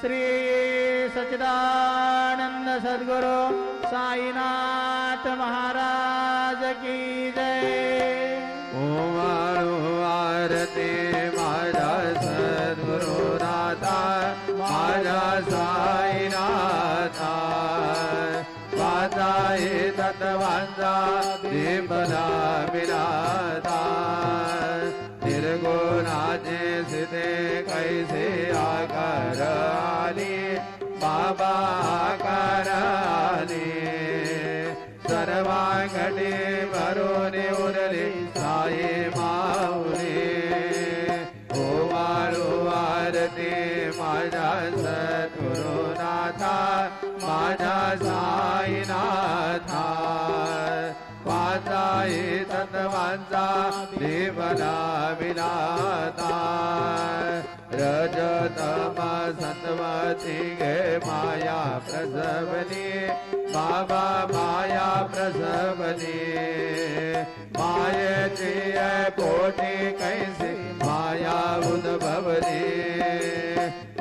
श्री सच्चिदानंद सद्गुरु साईनाथ महाराज की जय। ओम आरती माझा सद्गुरु नाथा माझा साईनाथा वाचाई तत्वांचा दीपला विनाथा निर्गुणाचे सिद्धे कैसे आकार आली बाबा आकार आली सर्वांगठी भरून उरली साई माऊली ओवाळू आरती माझ्या सद्गुरुनाथा माझ्या साईनाथा वाचाई तत्वांचा देवना विनाथा रजतम सत्वती गे माया प्रसवनी बाबा माया प्रसवनी मायेची पोटी कैसी माया उद्भवली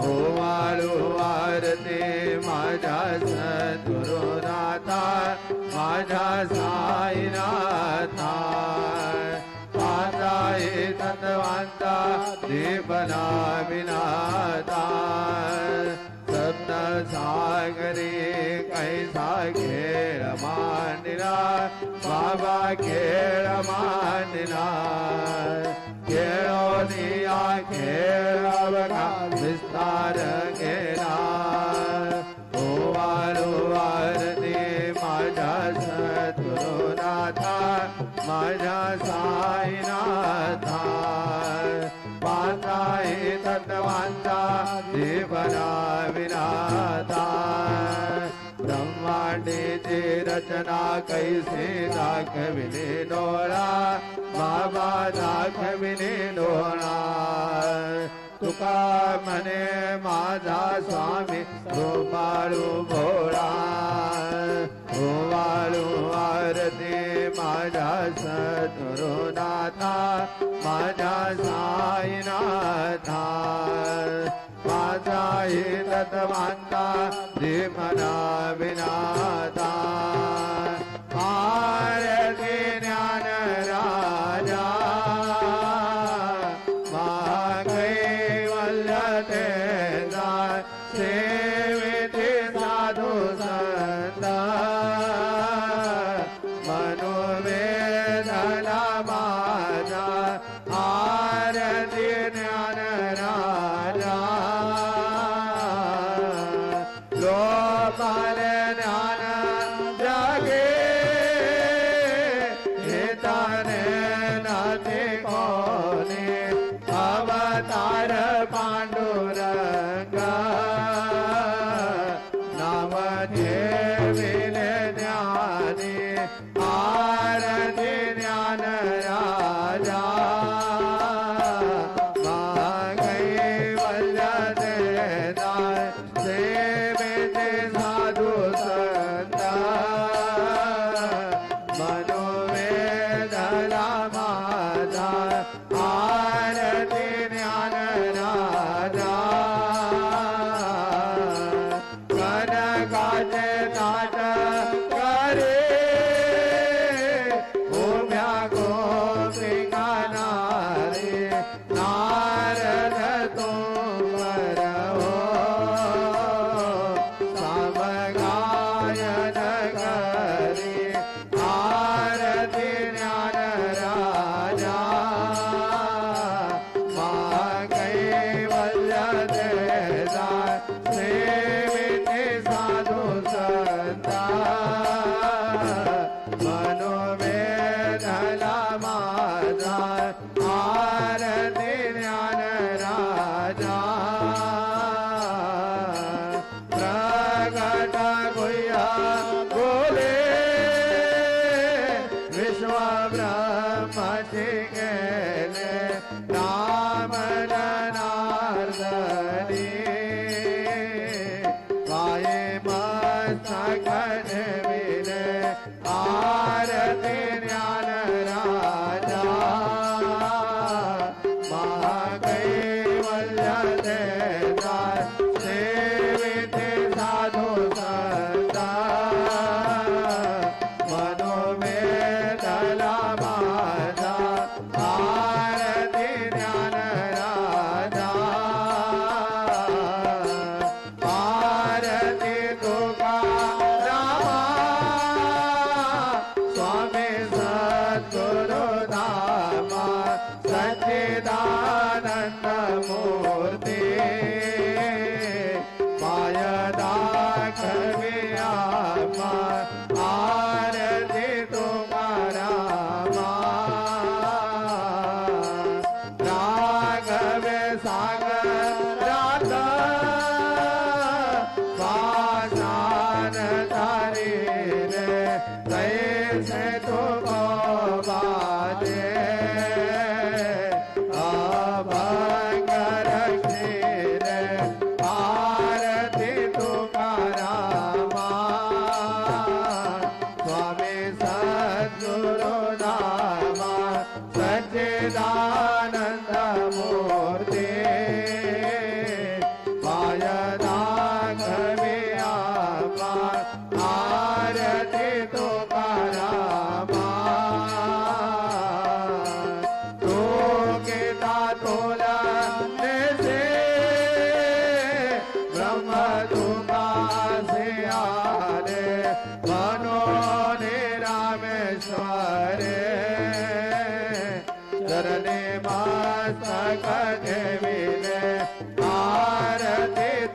ओवाळू आरती माझ्या सद्गुरुनाथा माझ्या साईनाथा वाचाई तत्वांचा दीपना विनाथा सप्त सागरी कैसा खेळ मांडिला बाबा खेळ मांडिला खेळोनिया खेळ बघा विस्तार केला ओवाळू आरती माझ्या सद्गुरुनाथा माझ्या साईनाथा वाचाई तत्वांचा जीवना विनाथा ब्रह्मांडीची रचना कैसे दाखविली डोळा बाबा दाखविली डोळा तुका म्हणे माझा स्वामी गोपाळू भोळा ओवाळू आरती माझ्या सद्गुरुनाथा माझ्या साईनाथा वाचाई तत्वांचा दीपना विनाथा आरती ज्ञान राजा महाकैवल्यते सेविते साधु संत मनोवेदना माझा आरती ज्ञान राजा लोपाल ज्ञान जागे हेताने नाते कोणे अवतार पांडुरंग नाम ठेविले ज्ञानी आरती ज्ञान राजा महाकैवल्यते सेविते साधु संत मनोवेदना माझा आरती ज्ञान राजा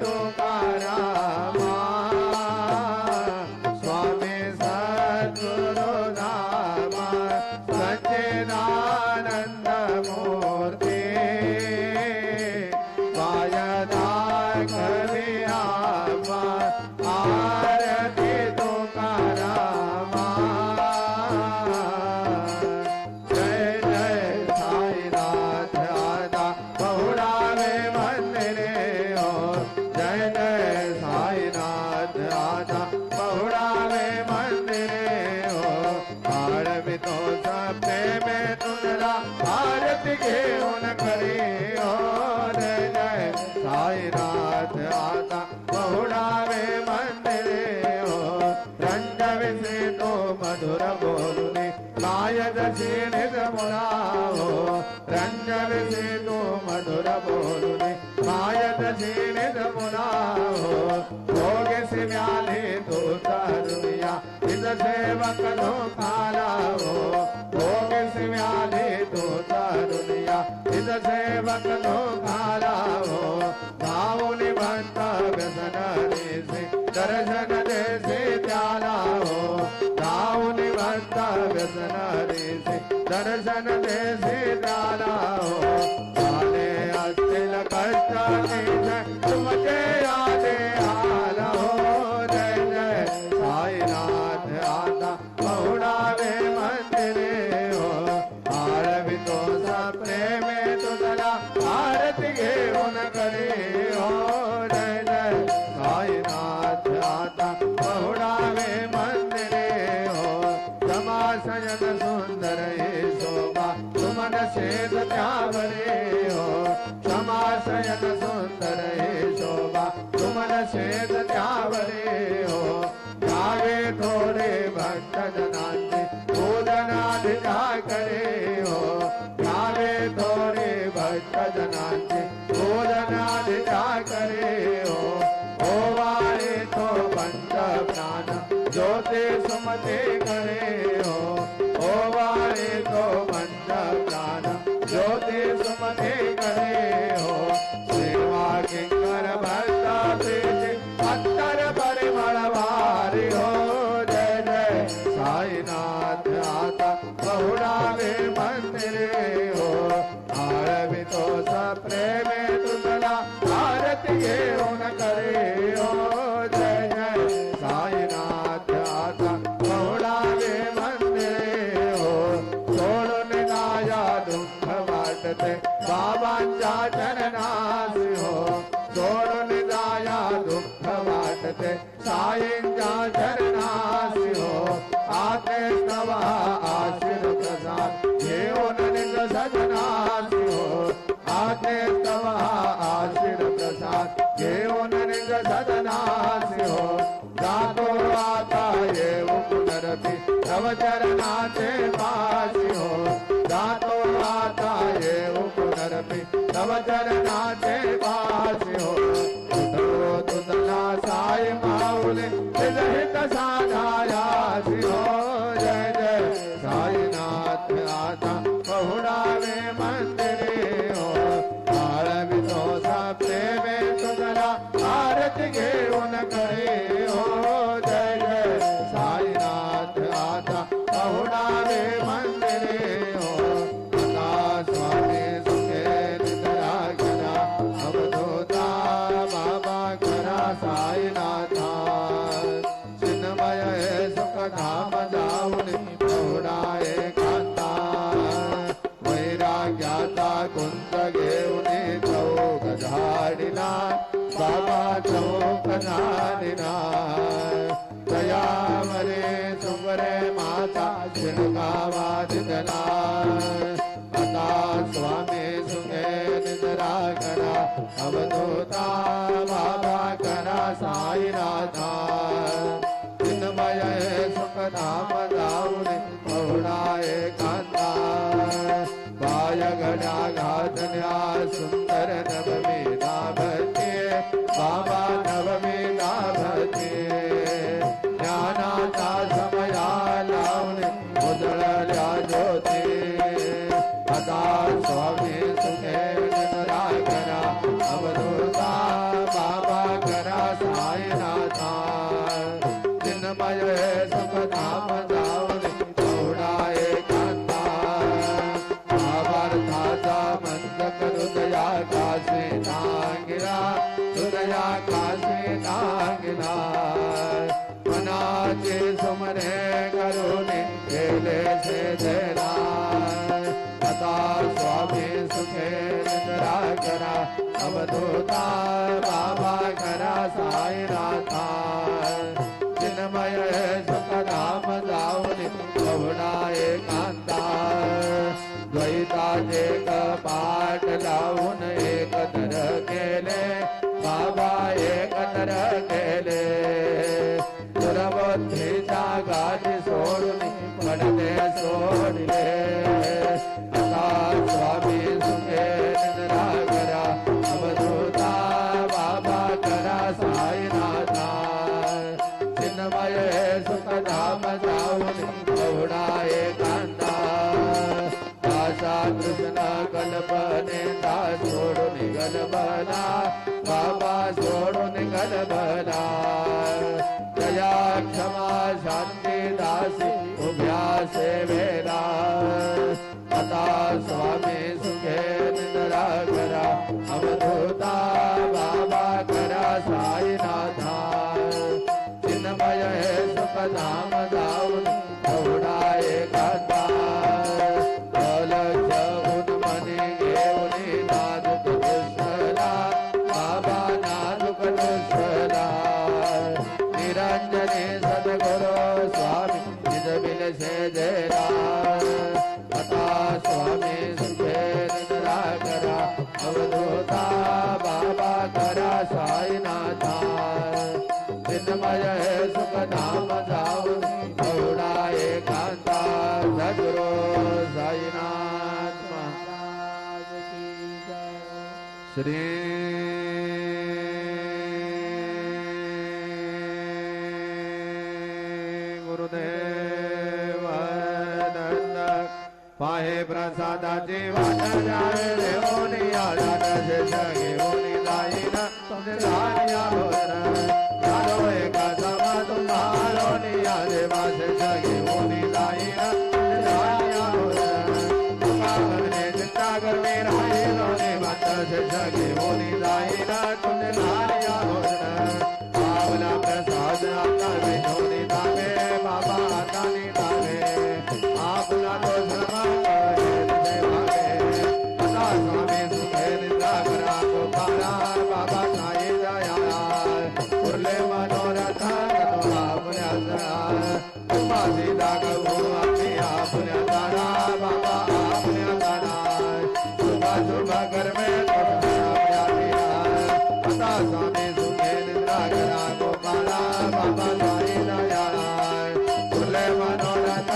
तुकारामा स्वामी सद्गुरु नामा सच्चिदानंद मूर्ती पायदार कवी आमा आरती तुकारामा जय जय साईनाथ आदा बहुड़ावे मंदिरे हो जय जय साईनाथ आदा बहुड़ावे मंदिरे हो आरती तो सपने में तुझरा आरती घेऊन करे हो जय जय साईनाथ आदा बहुड़ावे मंदिरे हो रंजवे से तो मधुर बोलने नायद से निज मुराहो रंजवे से तो मधुर बोलने नायद से निज मुराहो भोग से म्याले तो तरुनिया इस सेवक नो काला हो भोग से म्याले तो तरुनिया इस सेवक नो काला हो नाव निबंध व्यसन से दर्शन दे से प्याला हो नाव निबंध व्यसन से दर्शन दे से प्याला हो काले अस्तिल कष्ट तुमचे आदे हाल हो जय जय साईनाथ आता बहुड़ावे मंदिरे हो आरती तो सपने में तुझला आरती घेऊन करे हो जय जय साईनाथ आता बहुड़ावे मंदिरे हो समाशयन सुंदर हे शोभा तुमन शेद त्यावरे हो समाशयन सुंदर हे शोभा तुमन शेद त्यावरे हो जावे थोडे भक्त जनांचे पूजनाधिका करे हो जावे थोडे भक्त जनांचे पूजनाधिका करे हो ओवाळे तो पंच प्राण ज्योति सुमते करे हो ओवाळे तो पंच प्राण ज्योति सुमते करे हो सेवा किंकर भक्त प्रीति अत्तर परिमळ वारी हो जय जय साईनाथ आता बहुड़ावे मंदिरे हो आरती तो सपने में तुझला आरती घेऊन करे हो जय जय साईनाथ आता बहुड़ावे मंदिरे हो सोडून नाया दुःख वाटते बाबांच्या चरणासी हो सोडून जाया दुःख वाटते साईंच्या चरणासी हो आते तव आशीर प्रसाद घेऊन निज सजनासी हो आते तव आशीर प्रसाद घेऊन निज सजनासी हो जातो आता येऊ पुनरपी तव चरणाचे पासी हो जातो आता येऊ पुनरपी तव चरणाचे पासी हो तुझला साई माऊले हित साधायासी हो जय जय साईनाथ आता बहुड़ावे मंदिरे हो आरती तो सपने में तुझला आरती घेऊन करे हो जय जय साईनाथ आता बहुड़ावे मंदिरे हो आता स्वामी सुखे निद्रा करा अवधूता बाबा करा साईनाथा चिन्मय सुख धाम जाऊन बहुड़ाए कांता वैराग्याचा कुंज घेऊन चौक झाडिला बाबा चौक झाडिला दयावरे सुमरे माता शिणगावा दिदला आता स्वामी सुखे निद्रा करा अवधूता बाबा करा साईनाथा चिन्मय सुख धाम जाऊन बहुड़ाए कांता बाय घड्या घातल्या सुंदर नवमी लाभते बाबा नवमी लाभते ज्ञानाचा समया लावून उजळल्या ज्योती आता स्वामी सुखे निद्रा करा अवधूता बाबा साईनाथा चिन्मय सुख धाम जाऊन गौडा एकांता महाभारताचा मंजक हृदया काशी नांगिरा हृदया काशी नांगिरा मनाचे सुमरे करुणी गेले से देला आता स्वामी सुखे निद्रा करा अवधूता बाबा करा साईनाथा चिन्मय सुख धाम जाऊन गौडा एकांता द्वैताचे कपाट लावून एकत्र केले बाबा एकत्र केले दुर्बुद्धीच्या गाठी सोडून पडते सोडले आता स्वामी सुखे निद्रा करा अवधूता बाबा करा साईनाथा चिन्मय सुख धाम जाऊन गौडा एकांता आशा कृष्ण कल्पने सोडून गलबला बाबा सोडून गलबला दया क्षमा शांती दासी उभ्या सेवेला आता स्वामी सुखे निद्रा करा अवधूता बाबा करा साईनाथा चिन्मय सुख धाम जाऊन गौडा एकांता अलक्ष उन्मनी घेऊन नाजुक दुसला बाबा नाजुक दुसला निरंजनी सद्गुरु स्वामी निजबिल से जयला आता स्वामी सुखे निद्रा करा अवधूता बाबा करा साईनाथा चिन्मय सुख धाम जाऊन गौडा एकांता सद्गुरु साईनाथ महाराज की जय श्री गुरुदेव दत्त पाहे प्रसादाची वाट जावे देवोनी आला से घेऊन जाईन तुमचे धान्या भोजन झालो एका समा तुम्हारो निया देवासे घेऊन जाईन तुमचे धान्या भोजन तुका चिंता करणे राहिलो देवात से घेऊन जाईन तुमचे धान्या भोजन पावला प्रसाद आता भेटून जावे बाबा हाताने जावे आपला तो श्रमा स्वामी सुखे निद्रा करा गोपाला बाबा साई दयाला उरले मनोरथ आपल्या सीधा गहू आपली आपल्या दाना बाबा आपल्या दाना शुभा शुभा कर्मे आता स्वामी सुखे निद्रा करा गोपाला बाबा साई दयाला उरले मनोरथ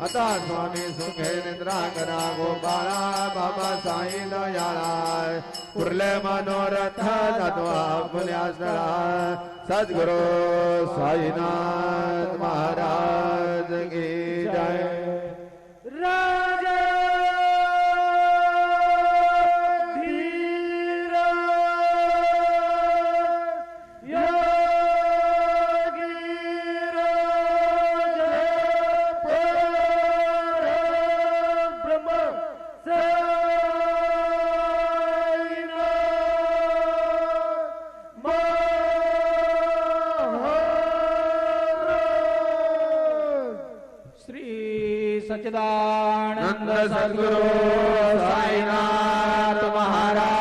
आता स्वामी सुखे निद्रा करा गोपाळा बाबा साई दयाळा उरले मनोरथ जातो आपल्या स्थळा सद्गुरु साईनाथ महाराज की जय राजा सच्चिदानंद सद्गुरु साईनाथ महाराज